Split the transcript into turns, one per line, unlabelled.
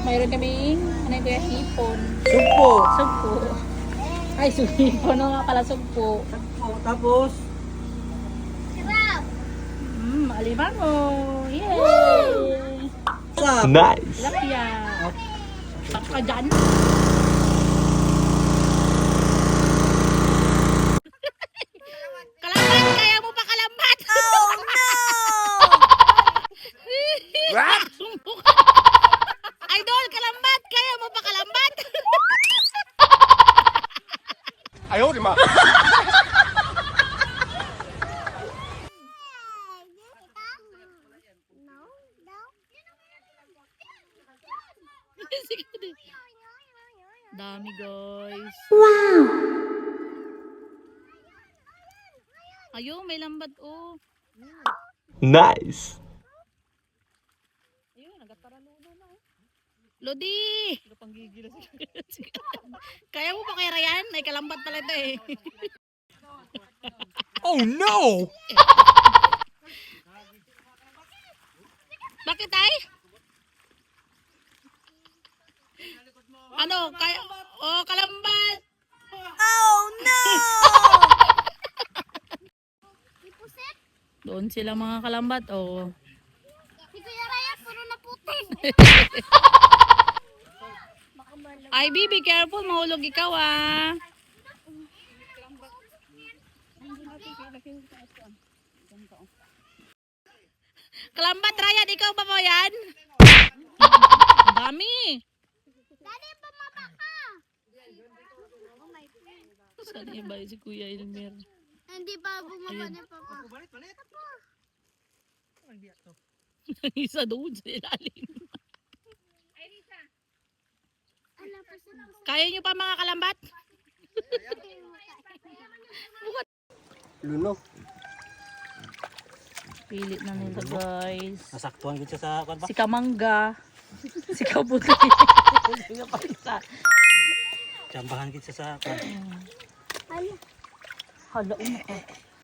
mayroon kaming, ano yung kuya, hipon.
Sugpo.
Sugpo. Ay, hipon nga pala, sugpo.
Sugpo. Tapos,
Alimango. Yay!
Nice.
Lakya. Saka dyan. Kalambat! Kaya mo pa kalambat! Oh no! Idol, kalambat! Kaya mo pa kalambat!
Ayaw, di ma.
Dami guys.
Wow!
Ayun, may lambat oh.
Nice.
Ayun, nagkataraludo na oh. Lodi! Kaya mo pa kaya Ryan? May kalambat pala ito eh.
Oh no!
Bakit ay? Ano? Kaya? Oh, kalambat!
Oh no!
Doon sila mga kalambat oh.
Si Kuya Ryan, puro na putin.
Ay, be careful. Mahulog ikaw ah. Kalambat, Ryan. Ikaw ba po yan? Ang dami.
Daddy, bumaba ka.
Saan iba si Kuya Elmer?
Hindi pa bumaba ni Papa.
Isa doon sa ilalim. Kaya nyo pa mga kalambat?
luno.
Pilit na nila guys.
Nasaktuhan ko siya sa kwan pa.
Si Kamangga. Si Kabuti.
Tsambahan ko siya sa kwan.
Hala,